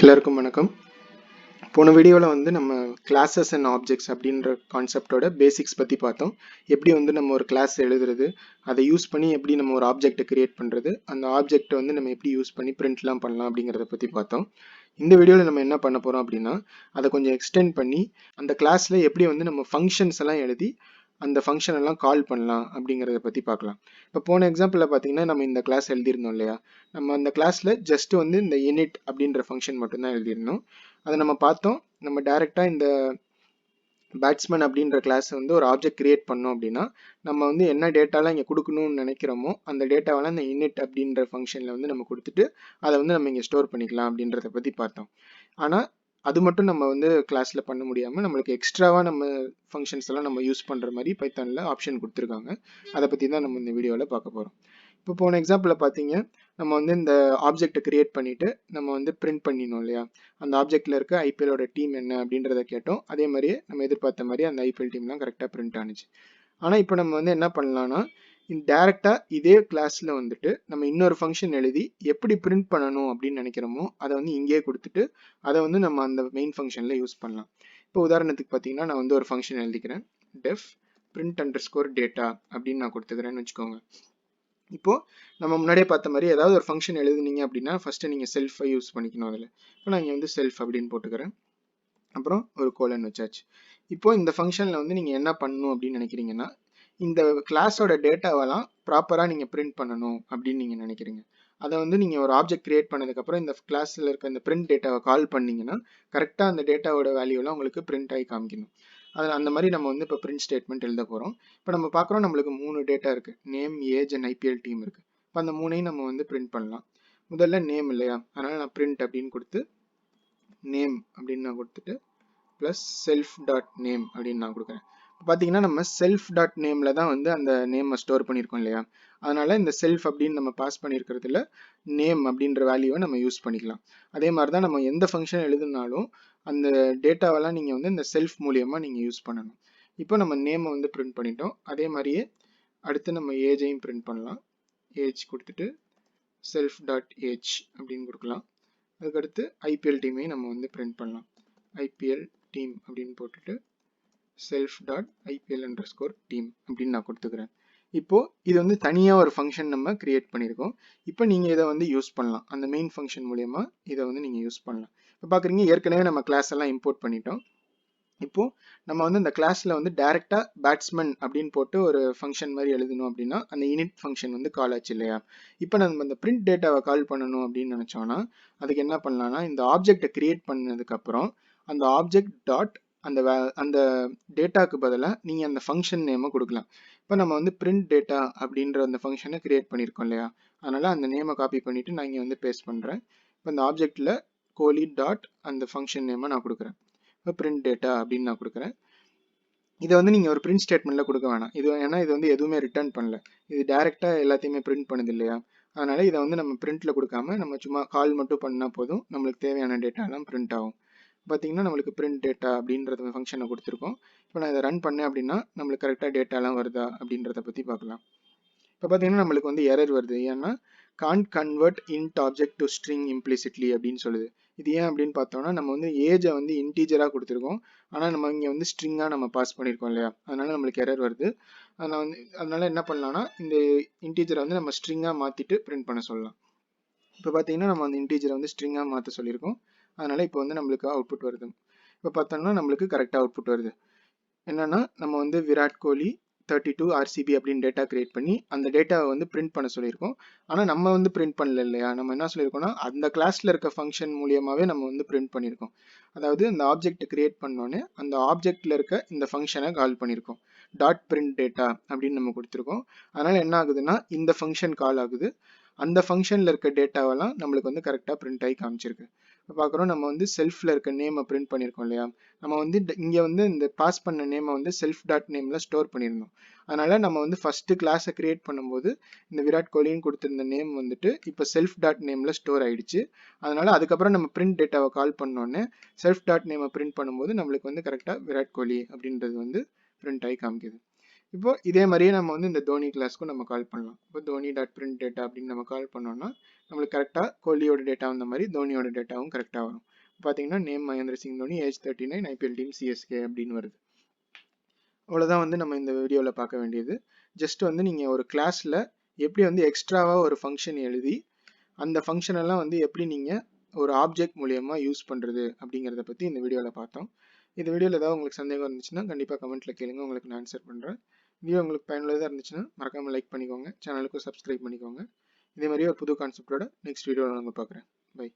எல்லாருக்கும் வணக்கம். போன வீடியோவில் வந்து நம்ம கிளாஸஸ் அண்ட் ஆப்ஜெக்ட்ஸ் அப்படின்ற கான்செப்டோட பேசிக்ஸ் பற்றி பார்த்தோம். எப்படி வந்து நம்ம ஒரு கிளாஸ் எழுதுறது, அதை யூஸ் பண்ணி எப்படி நம்ம ஒரு ஆப்ஜெக்டை கிரியேட் பண்ணுறது, அந்த ஆப்ஜெக்டை வந்து நம்ம எப்படி யூஸ் பண்ணி பிரிண்ட்லாம் பண்ணலாம் அப்படிங்கிறத பற்றி பார்த்தோம். இந்த வீடியோவில் நம்ம என்ன பண்ண போகிறோம் அப்படின்னா, அதை கொஞ்சம் எக்ஸ்டெண்ட் பண்ணி அந்த கிளாஸில் எப்படி வந்து நம்ம ஃபங்க்ஷன்ஸ் எல்லாம் எழுதி அந்த ஃபங்க்ஷன் எல்லாம் கால் பண்ணலாம் அப்படிங்கிறத பற்றி பார்க்கலாம். இப்போ போன எக்ஸாம்பிளில் பார்த்தீங்கன்னா நம்ம இந்த கிளாஸ் எழுதியிருந்தோம் இல்லையா, நம்ம அந்த கிளாஸில் ஜஸ்ட் வந்து இந்த init அப்படின்ற ஃபங்க்ஷன் மட்டும்தான் எழுதியிருந்தோம். அதை நம்ம பார்த்தோம். நம்ம டைரெக்டாக இந்த பேட்ஸ்மேன் அப்படின்ற கிளாஸ் வந்து ஒரு ஆப்ஜெக்ட் கிரியேட் பண்ணோம் அப்படின்னா, நம்ம வந்து என்ன டேட்டாலாம் இங்கே கொடுக்கணும்னு நினைக்கிறோமோ அந்த டேட்டாவெல்லாம் இந்த init அப்படின்ற ஃபங்க்ஷனில் வந்து நம்ம கொடுத்துட்டு அதை வந்து நம்ம இங்கே ஸ்டோர் பண்ணிக்கலாம் அப்படின்றத பற்றி பார்த்தோம். ஆனால் அது மட்டும் நம்ம வந்து கிளாஸில் பண்ண முடியாமல் நம்மளுக்கு எக்ஸ்ட்ராவாக நம்ம ஃபங்க்ஷன்ஸ் எல்லாம் நம்ம யூஸ் பண்ணுற மாதிரி பைத்தானில் ஆப்ஷன் கொடுத்துருக்காங்க. அதை பற்றி தான் நம்ம இந்த வீடியோவில் பார்க்க போகிறோம். இப்போ போன எக்ஸாம்பிளில் பார்த்தீங்க, நம்ம வந்து இந்த ஆப்ஜெக்டை கிரியேட் பண்ணிவிட்டு நம்ம வந்து பிரிண்ட் பண்ணிடணும் இல்லையா, அந்த ஆப்ஜெக்டில் இருக்க ஐபிஎலோட டீம் என்ன அப்படின்றத கேட்டோம். அதே மாதிரியே நம்ம எதிர்பார்த்த மாதிரி அந்த ஐபிஎல் டீம்லாம் கரெக்டாக பிரிண்ட் ஆனிச்சு. ஆனால் இப்போ நம்ம வந்து என்ன பண்ணலாம்னா, டேரெக்டாக இதே கிளாஸில் வந்துட்டு நம்ம இன்னொரு ஃபங்க்ஷன் எழுதி எப்படி பிரிண்ட் பண்ணணும் அப்படின்னு நினைக்கிறோமோ அதை வந்து இங்கேயே கொடுத்துட்டு அதை வந்து நம்ம அந்த மெயின் ஃபங்க்ஷனில் யூஸ் பண்ணலாம். இப்போ உதாரணத்துக்கு பார்த்தீங்கன்னா நான் வந்து ஒரு ஃபங்க்ஷன் எழுதிக்கிறேன், டெஃப் print underscore data அப்படின்னு நான் கொடுத்துக்கிறேன்னு வச்சுக்கோங்க. இப்போ நம்ம முன்னாடியே பார்த்த மாதிரி ஏதாவது ஒரு ஃபங்க்ஷன் எழுதுனீங்க அப்படின்னா ஃபர்ஸ்ட் நீங்கள் செல்ஃபை யூஸ் பண்ணிக்கணும். அதில் இப்போ நான் இங்கே வந்து செல்ஃப் அப்படின்னு போட்டுக்கிறேன், அப்புறம் ஒரு கோலன் வச்சாச்சு. இப்போ இந்த ஃபங்க்ஷனில் வந்து நீங்கள் என்ன பண்ணணும் அப்படின்னு நினைக்கிறீங்கன்னா, இந்த கிளாஸோட டேட்டாவெல்லாம் ப்ராப்பராக நீங்கள் பிரிண்ட் பண்ணணும் அப்படின்னு நீங்கள் நினைக்கிறீங்க. அதை வந்து நீங்கள் ஒரு ஆப்ஜெக்ட் கிரியேட் பண்ணதுக்கப்புறம் இந்த கிளாஸில் இருக்க இந்த பிரிண்ட் டேட்டாவை கால் பண்ணிங்கன்னா கரெக்டாக அந்த டேட்டாவோட வேல்யூலாம் உங்களுக்கு பிரிண்ட் ஆகி காமிக்கணும். அது அந்த மாதிரி நம்ம வந்து இப்போ பிரிண்ட் ஸ்டேட்மெண்ட் எழுத போகிறோம். இப்போ நம்ம பார்க்குறோம் நம்மளுக்கு 3 டேட்டா இருக்குது, name, age and IPL team இருக்குது. இப்போ அந்த 3ஐயும் நம்ம வந்து பிரிண்ட் பண்ணலாம். முதல்ல நேம் இல்லையா, அதனால் நான் பிரிண்ட் அப்படின்னு கொடுத்து நேம் அப்படின்னு நான் கொடுத்துட்டு ப்ளஸ் செல்ஃப் டாட் நேம் அப்படின்னு நான் கொடுக்குறேன். பார்த்தீங்கன்னா நம்ம செல்ஃப் டாட் நேமில் தான் வந்து அந்த நேமை ஸ்டோர் பண்ணியிருக்கோம் இல்லையா, அதனால் இந்த செல்ஃப் அப்படின்னு நம்ம பாஸ் பண்ணியிருக்கிறதுல நேம் அப்படின்ற வேல்யூவை நம்ம யூஸ் பண்ணிக்கலாம். அதே மாதிரி தான் நம்ம எந்த ஃபங்க்ஷன் எழுதுனாலும் அந்த டேட்டாவெல்லாம் நீங்கள் வந்து இந்த செல்ஃப் மூலியமாக நீங்கள் யூஸ் பண்ணணும். இப்போ நம்ம நேமை வந்து பிரிண்ட் பண்ணிட்டோம். அதே மாதிரியே அடுத்து நம்ம ஏஜையும் பிரிண்ட் பண்ணலாம். ஏஜ் கொடுத்துட்டு செல்ஃப் டாட் ஏஜ் அப்படின்னு கொடுக்கலாம். அதுக்கடுத்து ஐபிஎல் டீமையும் நம்ம வந்து பிரிண்ட் பண்ணலாம். ஐபிஎல் டீம் அப்படின்னு போட்டுட்டு self dot IPL underscore team அப்படின்னு நான் கொடுத்துக்கிறேன். இப்போ இது வந்து தனியாக ஒரு ஃபங்க்ஷன் நம்ம கிரியேட் பண்ணியிருக்கோம். இப்போ நீங்கள் இதை வந்து யூஸ் பண்ணலாம், அந்த மெயின் ஃபங்க்ஷன் மூலயமா இதை வந்து நீங்கள் யூஸ் பண்ணலாம். இப்போ பார்க்குறீங்க ஏற்கனவே நம்ம கிளாஸ் எல்லாம் இம்போர்ட் பண்ணிட்டோம். இப்போ நம்ம வந்து இந்த கிளாஸில் வந்து டைரெக்டாக பேட்ஸ்மேன் அப்படின்னு போட்டு ஒரு ஃபங்க்ஷன் மாதிரி எழுதணும் அப்படின்னா அந்த init ஃபங்க்ஷன் வந்து கால் ஆச்சு இல்லையா. இப்போ நம்ம இந்த பிரிண்ட் டேட்டாவை கால் பண்ணணும் அப்படின்னு நினச்சோன்னா அதுக்கு என்ன பண்ணலாம்னா, இந்த ஆப்ஜெக்டை கிரியேட் பண்ணதுக்கப்புறம் அந்த ஆப்ஜெக்ட் டாட் அந்த டேட்டாவுக்கு பதிலாக நீங்கள் அந்த ஃபங்க்ஷன் நேமை கொடுக்கலாம். இப்போ நம்ம வந்து பிரிண்ட் டேட்டா அப்படின்ற அந்த ஃபங்க்ஷனை கிரியேட் பண்ணியிருக்கோம் இல்லையா, அதனால் அந்த நேமை காப்பி பண்ணிவிட்டு நான் இங்கே வந்து பேஸ்ட் பண்ணுறேன். இப்போ இந்த ஆப்ஜெக்டில் கோலி டாட் அந்த ஃபங்க்ஷன் நேமை நான் கொடுக்குறேன். இப்போ பிரிண்ட் டேட்டா அப்படின்னு நான் கொடுக்குறேன். இதை வந்து நீங்கள் ஒரு பிரிண்ட் ஸ்டேட்மெண்ட்டில் கொடுக்க வேணாம், இது ஏன்னா இது வந்து எதுவுமே ரிட்டர்ன் பண்ணல, இது டேரெக்டாக எல்லாத்தையுமே பிரிண்ட் பண்ணுது இல்லையா, அதனால் இதை வந்து நம்ம பிரிண்ட்டில் கொடுக்காம நம்ம சும்மா கால் மட்டும் பண்ணால் போதும், நம்மளுக்கு தேவையான டேட்டாலாம் பிரிண்ட் ஆகும். பார்த்தீங்கன்னா நம்மளுக்கு பிரிண்ட் டேட்டா அப்படின்றத ஃபங்க்ஷனை கொடுத்துருக்கோம். இப்போ நான் இதை ரன் பண்ணேன் அப்படின்னா நம்மளுக்கு கரெக்டாக டேட்டாலாம் வருதா அப்படின்றத பற்றி பார்க்கலாம். இப்போ பார்த்தீங்கன்னா நம்மளுக்கு வந்து எரர் வருது, ஏன்னா can't convert int object to string implicitly அப்படின்னு சொல்லுது. இது ஏன் அப்படின்னு பார்த்தோம்னா நம்ம வந்து ஏஜை வந்து இன்டீஜராக கொடுத்துருக்கோம், ஆனால் நம்ம இங்கே வந்து ஸ்ட்ரிங்காக நம்ம பாஸ் பண்ணியிருக்கோம் இல்லையா, அதனால நம்மளுக்கு எரர் வருது. அதனால என்ன பண்ணலாம்னா இந்த இன்டீஜரை வந்து நம்ம ஸ்ட்ரிங்காக மாற்றிட்டு பிரிண்ட் பண்ண சொல்லலாம். இப்போ பார்த்தீங்கன்னா நம்ம அந்த இன்டீஜரை வந்து ஸ்ட்ரிங்காக மாற்ற சொல்லியிருக்கோம், அதனால இப்போ வந்து நம்மளுக்கு அவுட்புட் வருது. இப்போ பார்த்தோம்னா நம்மளுக்கு கரெக்டாக அவுட்புட் வருது. என்னன்னா நம்ம வந்து விராட் கோலி 32 RCB அப்படின்னு டேட்டா கிரியேட் பண்ணி அந்த டேட்டாவை வந்து பிரிண்ட் பண்ண சொல்லியிருக்கோம். ஆனால் நம்ம வந்து பிரிண்ட் பண்ணல இல்லையா, நம்ம என்ன சொல்லியிருக்கோம்னா அந்த கிளாஸில் இருக்க ஃபங்க்ஷன் மூலியமாகவே நம்ம வந்து பிரிண்ட் பண்ணியிருக்கோம். அதாவது அந்த ஆப்ஜெக்ட் கிரியேட் பண்ணோன்னே அந்த ஆப்ஜெக்டில் இருக்க இந்த ஃபங்க்ஷனை கால் பண்ணியிருக்கோம், டாட் பிரிண்ட் டேட்டா அப்படின்னு நம்ம கொடுத்துருக்கோம். அதனால் என்ன ஆகுதுன்னா இந்த ஃபங்க்ஷன் கால் ஆகுது, அந்த ஃபங்க்ஷனில் இருக்க டேட்டாவெல்லாம் நம்மளுக்கு வந்து கரெக்டாக பிரிண்ட் ஆகி காமிச்சிருக்கு. இப்போ பார்க்குறோம் நம்ம வந்து செல்ஃபில் இருக்க நேமை பிரிண்ட் பண்ணியிருக்கோம் இல்லையா, நம்ம வந்து இங்கே வந்து இந்த பாஸ் பண்ண நேமை வந்து செல்ஃப் டாட் நேமில் ஸ்டோர் பண்ணியிருந்தோம். அதனால் நம்ம வந்து ஃபஸ்ட்டு கிளாஸை கிரியேட் பண்ணும்போது இந்த விராட் கோலின்னு கொடுத்துருந்த நேம் வந்துட்டு இப்போ செல்ஃப் டாட் நேமில் ஸ்டோர் ஆகிடுச்சு. அதனால் அதுக்கப்புறம் நம்ம பிரிண்ட் டேட்டாவை கால் பண்ணோன்னே செல்ஃப் டாட் நேமை பிரிண்ட் பண்ணும்போது நம்மளுக்கு வந்து கரெக்டாக விராட் கோலி அப்படின்றது வந்து பிரிண்ட் ஆகி காமிக்குது. இப்போ இதே மாதிரியே நம்ம வந்து இந்த தோனி கிளாஸ்க்கும் நம்ம கால் பண்ணலாம். இப்போ தோனி டாட் பிரிண்ட் டேட்டா அப்படின்னு நம்ம கால் பண்ணோம்னா நம்மளுக்கு கரெக்டாக கோலியோட டேட்டா வந்த மாதிரி தோனியோட டேட்டாவும் கரெக்டாக வரும். பார்த்தீங்கன்னா name Mahendra Singh Dhoni, age 39, IPL team CSK அப்படின்னு வருது. அவ்வளோதான் வந்து நம்ம இந்த வீடியோவில் பார்க்க வேண்டியது. ஜஸ்ட் வந்து நீங்கள் ஒரு கிளாஸில் எப்படி வந்து எக்ஸ்ட்ராவாக ஒரு ஃபங்க்ஷன் எழுதி அந்த ஃபங்க்ஷன் எல்லாம் வந்து எப்படி நீங்கள் ஒரு ஆப்ஜெக்ட் மூலியமாக யூஸ் பண்ணுறது அப்படிங்கிறத பற்றி இந்த வீடியோவில் பார்த்தோம். இந்த வீடியோவில் ஏதாவது உங்களுக்கு சந்தேகம் இருந்துச்சுன்னா கண்டிப்பாக கமெண்ட்டில் கேளுங்க, உங்களுக்கு நான் ஆன்சர் பண்ணுறேன். வீடியோ உங்களுக்கு பயனுள்ளதாக இருந்துச்சுன்னா மறக்காமல் லைக் பண்ணிக்கோங்க, சேனலுக்கும் சப்ஸ்கிரைப் பண்ணிக்கோங்க. இதே மாதிரி ஒரு புது கான்செப்டோட நெக்ஸ்ட் வீடியோவில் நம்ம பார்க்குறேன். பை.